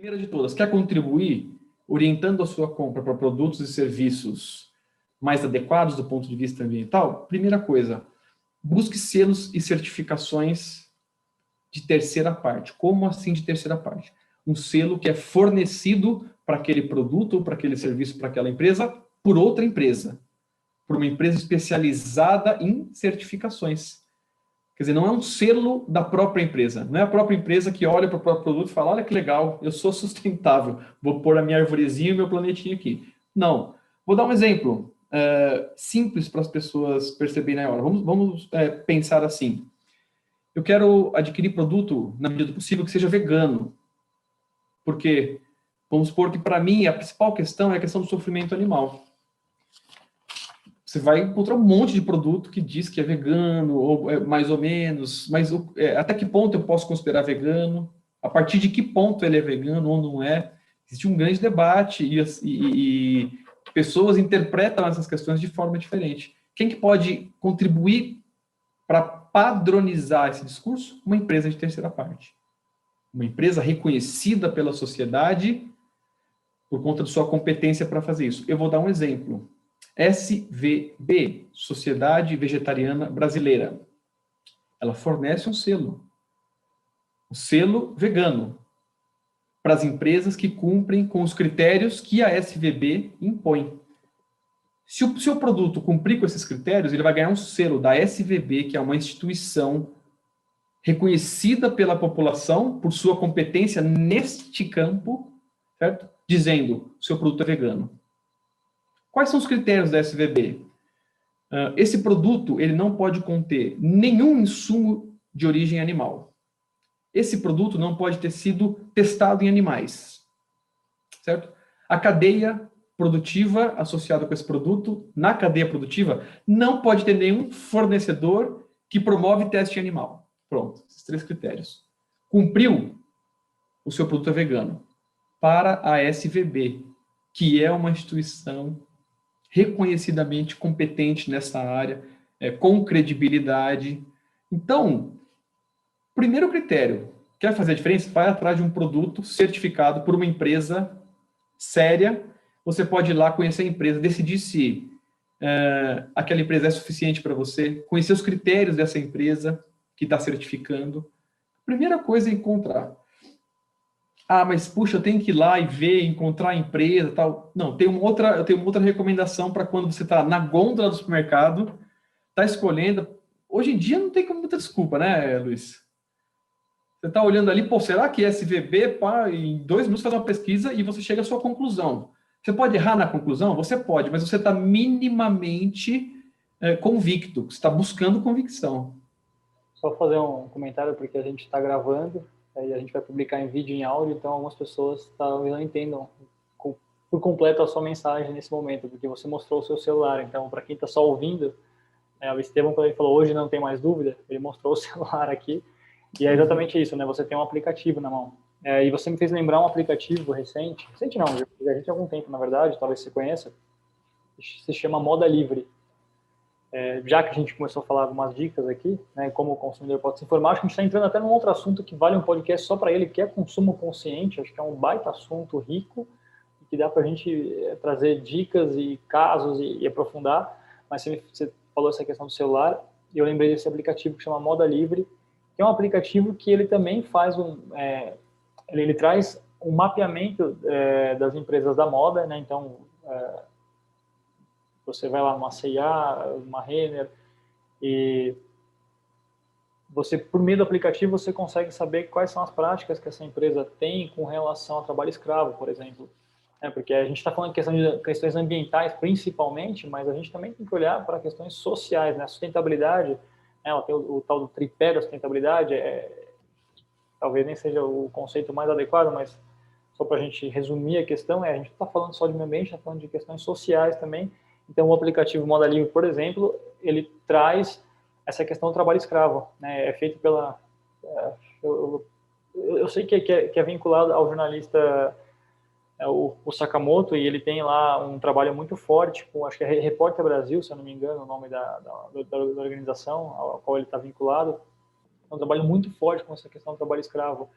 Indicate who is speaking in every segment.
Speaker 1: Primeira de todas, quer contribuir orientando a sua compra para produtos e serviços mais adequados do ponto de vista ambiental? Primeira coisa, busque selos e certificações de terceira parte. Como assim de terceira parte? Um selo que é fornecido para aquele produto ou para aquele serviço, para aquela empresa, por outra empresa. Por uma empresa especializada em certificações. Quer dizer, não é um selo da própria empresa. Não é a própria empresa que olha para o próprio produto e fala, olha que legal, eu sou sustentável, vou pôr a minha arvorezinha e o meu planetinho aqui. Não. Vou dar um exemplo simples para as pessoas perceberem na hora. Vamos pensar assim. Eu quero adquirir produto, na medida do possível, que seja vegano. Porque, vamos supor que, para mim, a principal questão é a questão do sofrimento animal. Você vai encontrar um monte de produto que diz que é vegano, ou mais ou menos, mas até que ponto eu posso considerar vegano? A partir de que ponto ele é vegano ou não é? Existe um grande debate e pessoas interpretam essas questões de forma diferente. Quem que pode contribuir para padronizar esse discurso? Uma empresa de terceira parte. Uma empresa reconhecida pela sociedade por conta de sua competência para fazer isso. Eu vou dar um exemplo. SVB, Sociedade Vegetariana Brasileira. Ela fornece um selo vegano, para as empresas que cumprem com os critérios que a SVB impõe. Se o seu produto cumprir com esses critérios, ele vai ganhar um selo da SVB, que é uma instituição reconhecida pela população por sua competência neste campo, certo? Dizendo, seu produto é vegano. Quais são os critérios da SVB? Esse produto ele não pode conter nenhum insumo de origem animal. Esse produto não pode ter sido testado em animais. Certo? A cadeia produtiva associada com esse produto, na cadeia produtiva, não pode ter nenhum fornecedor que promove teste animal. Pronto, esses 3 critérios. Cumpriu, o seu produto é vegano. Para a SVB, que é uma instituição reconhecidamente competente nessa área, com credibilidade. Então, primeiro critério, quer fazer a diferença? Vai atrás de um produto certificado por uma empresa séria. Você pode ir lá conhecer a empresa, decidir se aquela empresa é suficiente para você, conhecer os critérios dessa empresa que está certificando. Primeira coisa é encontrar. Ah, mas puxa, eu tenho que ir lá e ver, encontrar a empresa, tal. Não, eu tenho uma outra recomendação para quando você está na gôndola do supermercado, está escolhendo. Hoje em dia não tem muita desculpa, né, Luiz? Você está olhando ali, pô, será que SVB, pá, em 2 minutos faz uma pesquisa e você chega à sua conclusão. Você pode errar na conclusão? Você pode, mas você está minimamente convicto, você está buscando convicção.
Speaker 2: Só fazer um comentário, porque a gente está gravando, aí a gente vai publicar em vídeo e em áudio, então algumas pessoas talvez não entendam por completo a sua mensagem nesse momento, porque você mostrou o seu celular. Então, para quem está só ouvindo, o Estevam, quando ele falou hoje não tem mais dúvida, ele mostrou o celular aqui, e é exatamente isso, né? Você tem um aplicativo na mão. E você me fez lembrar um aplicativo recente não, já tem algum tempo, na verdade, talvez você conheça, se chama Moda Livre. Já que a gente começou a falar algumas dicas aqui, né, como o consumidor pode se informar, acho que a gente está entrando até num outro assunto que vale um podcast só para ele, que é consumo consciente. Acho que é um baita assunto rico, que dá para a gente trazer dicas e casos e aprofundar. Mas você falou essa questão do celular, e eu lembrei desse aplicativo que chama Moda Livre, que é um aplicativo que ele também faz ele traz um mapeamento das empresas da moda, né? Então, você vai lá numa C&A, uma Renner, e você, por meio do aplicativo, você consegue saber quais são as práticas que essa empresa tem com relação ao trabalho escravo, por exemplo. Porque a gente está falando de questões ambientais, principalmente, mas a gente também tem que olhar para questões sociais, né? A sustentabilidade, ela tem o tal do tripé da sustentabilidade, talvez nem seja o conceito mais adequado, mas só para a gente resumir a questão, a gente não está falando só de meio ambiente, está falando de questões sociais também. Então, o aplicativo Moda Livre, por exemplo, ele traz essa questão do trabalho escravo, né? É feito pela... eu sei que é vinculado ao jornalista o Sakamoto, e ele tem lá um trabalho muito forte com, acho que é Repórter Brasil, se eu não me engano, o nome da organização ao qual ele está vinculado. É um trabalho muito forte com essa questão do trabalho escravo.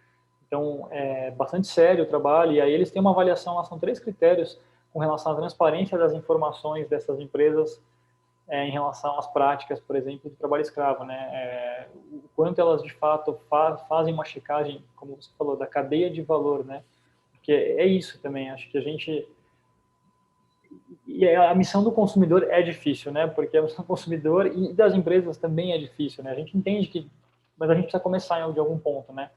Speaker 2: Então, é bastante sério o trabalho, e aí eles têm uma avaliação, lá são 3 critérios com relação à transparência das informações dessas empresas em relação às práticas, por exemplo, do trabalho escravo, né? O quanto elas, de fato, fazem uma checagem, como você falou, da cadeia de valor, né? Porque é isso também, acho que a gente... E a missão do consumidor é difícil, né? Porque a missão do consumidor e das empresas também é difícil, né? A gente entende que... Mas a gente precisa começar de algum ponto, né?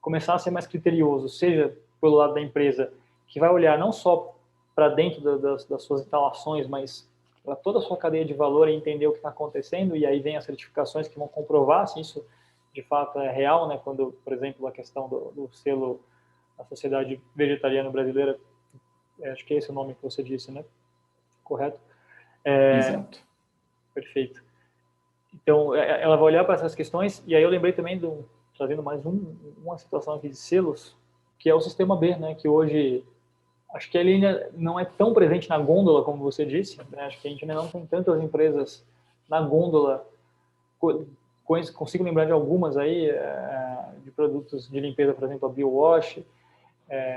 Speaker 2: Começar a ser mais criterioso, seja pelo lado da empresa, que vai olhar não só para dentro das suas instalações, mas para toda a sua cadeia de valor e entender o que está acontecendo, e aí vem as certificações que vão comprovar se isso de fato é real, né? Quando, por exemplo, a questão do selo da Sociedade Vegetariana Brasileira, acho que é esse o nome que você disse, né? Correto?
Speaker 1: Exato.
Speaker 2: Perfeito. Então, ela vai olhar para essas questões, e aí eu lembrei também, trazendo mais uma situação aqui de selos, que é o sistema B, né? Que hoje, acho que ele ainda não é tão presente na gôndola, como você disse, né? Acho que a gente ainda não tem tantas empresas na gôndola. Consigo lembrar de algumas aí, de produtos de limpeza, por exemplo, a BioWash.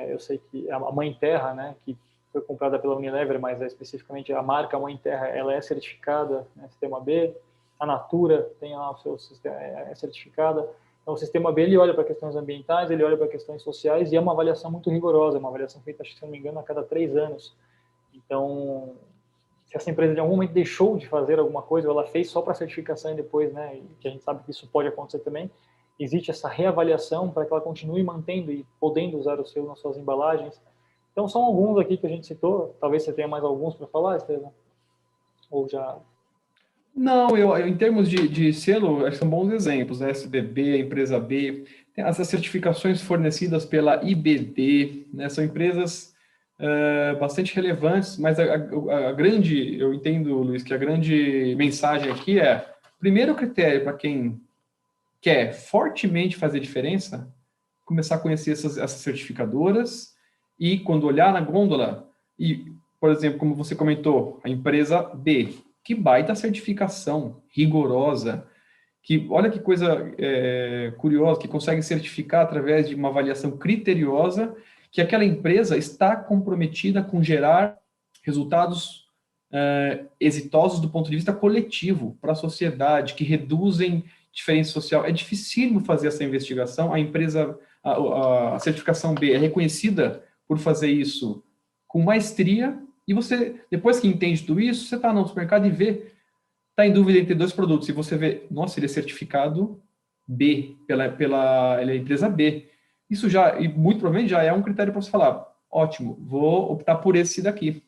Speaker 2: Eu sei que a Mãe Terra, né, que foi comprada pela Unilever, mas especificamente a marca Mãe Terra, ela é certificada, né, sistema B. A Natura tem lá o seu sistema, é certificada. Então, o sistema B, ele olha para questões ambientais, ele olha para questões sociais, e é uma avaliação muito rigorosa, uma avaliação feita, acho que, se não me engano, a cada 3 anos. Então, se essa empresa de algum momento deixou de fazer alguma coisa, ou ela fez só para certificação e depois, né, que a gente sabe que isso pode acontecer também, existe essa reavaliação para que ela continue mantendo e podendo usar o selo nas suas embalagens. Então, são alguns aqui que a gente citou. Talvez você tenha mais alguns para falar, Estevam? Ou já...
Speaker 1: Não, em termos de selo, acho que são bons exemplos, né? SBB, a empresa B, tem essas certificações fornecidas pela IBD, né? São empresas bastante relevantes, mas a grande, eu entendo, Luiz, que a grande mensagem aqui é, primeiro critério para quem quer fortemente fazer diferença, começar a conhecer essas certificadoras e quando olhar na gôndola, e, por exemplo, como você comentou, a empresa B, que baita certificação rigorosa, que olha que coisa curiosa, que consegue certificar através de uma avaliação criteriosa que aquela empresa está comprometida com gerar resultados exitosos do ponto de vista coletivo para a sociedade, que reduzem diferença social. É dificílimo fazer essa investigação. A empresa, a certificação B é reconhecida por fazer isso com maestria, e você, depois que entende tudo isso, você está no supermercado e vê, está em dúvida entre 2 produtos, e você vê, nossa, ele é certificado B, ele é empresa B. Isso já, e muito provavelmente já é um critério para você falar, ótimo, vou optar por esse daqui,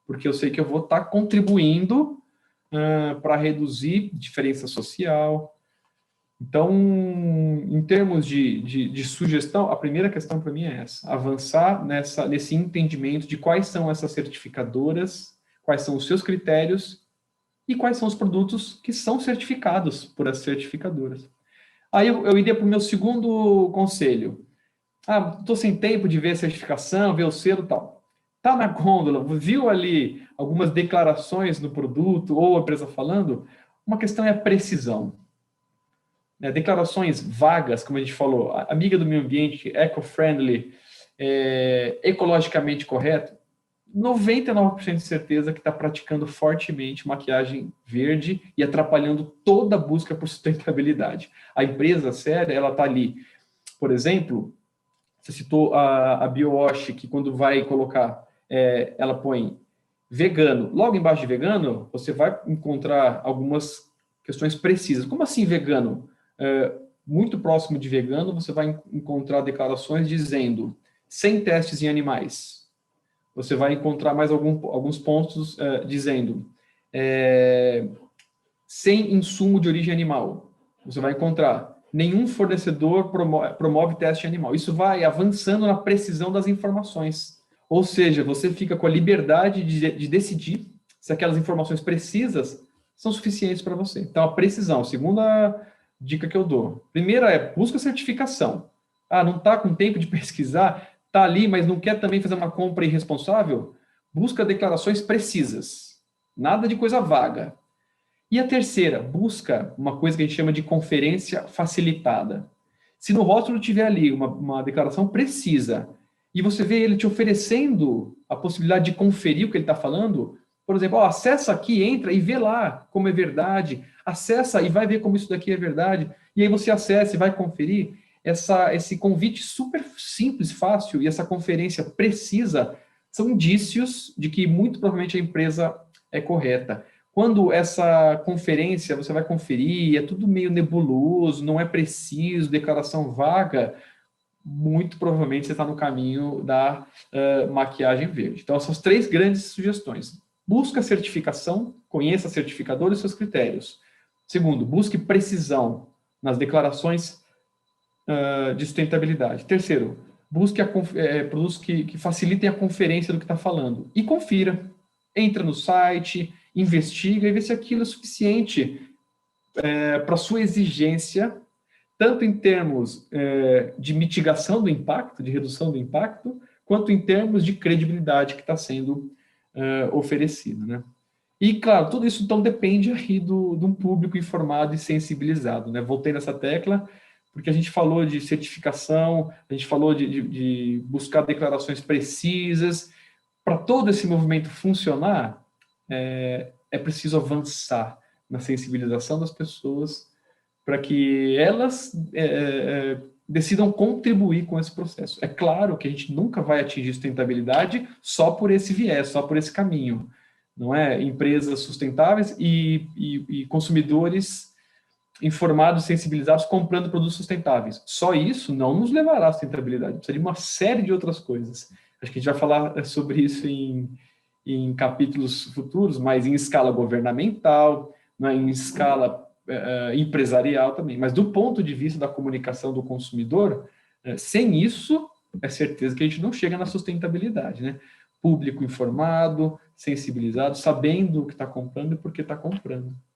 Speaker 1: porque eu sei que eu vou estar contribuindo para reduzir diferença social. Então, em termos de sugestão, a primeira questão para mim é essa, avançar nesse entendimento de quais são essas certificadoras, quais são os seus critérios e quais são os produtos que são certificados por essas certificadoras. Aí eu iria para o meu segundo conselho. Estou sem tempo de ver a certificação, ver o selo e tal. Está na gôndola, viu ali algumas declarações no produto ou a empresa falando, uma questão é a precisão. Declarações vagas, como a gente falou, amiga do meio ambiente, eco-friendly, ecologicamente correto, 99% de certeza que está praticando fortemente maquiagem verde e atrapalhando toda a busca por sustentabilidade. A empresa séria, ela está ali. Por exemplo, você citou a BioWash, que quando vai colocar, ela põe vegano. Logo embaixo de vegano, você vai encontrar algumas questões precisas. Como assim vegano? Muito próximo de vegano, você vai encontrar declarações dizendo sem testes em animais. Você vai encontrar mais alguns pontos dizendo sem insumo de origem animal. Você vai encontrar nenhum fornecedor promove teste animal. Isso vai avançando na precisão das informações. Ou seja, você fica com a liberdade de decidir se aquelas informações precisas são suficientes para você. Então, a precisão, segunda dica que eu dou. Primeira busca certificação. Não está com tempo de pesquisar, está ali, mas não quer também fazer uma compra irresponsável? Busca declarações precisas. Nada de coisa vaga. E a terceira, busca uma coisa que a gente chama de conferência facilitada. Se no rótulo tiver ali uma declaração precisa, e você vê ele te oferecendo a possibilidade de conferir o que ele está falando, por exemplo, ó, acessa aqui, entra e vê lá como é verdade, acessa e vai ver como isso daqui é verdade, e aí você acessa e vai conferir, esse convite super simples, fácil, e essa conferência precisa, são indícios de que muito provavelmente a empresa é correta. Quando essa conferência você vai conferir, é tudo meio nebuloso, não é preciso, declaração vaga, muito provavelmente você está no caminho da maquiagem verde. Então, essas 3 grandes sugestões. Busca certificação, conheça certificadores e seus critérios. Segundo, busque precisão nas declarações de sustentabilidade. Terceiro, busque produtos que facilitem a conferência do que está falando. E confira. Entra no site, investiga e vê se aquilo é suficiente para a sua exigência, tanto em termos de mitigação do impacto, de redução do impacto, quanto em termos de credibilidade que está sendo oferecida, né? E, claro, tudo isso, então, depende aí de um público informado e sensibilizado, né? Voltei nessa tecla, porque a gente falou de certificação, a gente falou de buscar declarações precisas. Para todo esse movimento funcionar, é preciso avançar na sensibilização das pessoas para que elas decidam contribuir com esse processo. É claro que a gente nunca vai atingir sustentabilidade só por esse viés, só por esse caminho. Não é? Empresas sustentáveis e consumidores informados, sensibilizados, comprando produtos sustentáveis. Só isso não nos levará à sustentabilidade. Precisa de uma série de outras coisas. Acho que a gente vai falar sobre isso em capítulos futuros, mas em escala governamental, né, em escala empresarial também. Mas do ponto de vista da comunicação do consumidor, sem isso, é certeza que a gente não chega na sustentabilidade, né? Público informado, sensibilizado, sabendo o que está comprando e por que está comprando.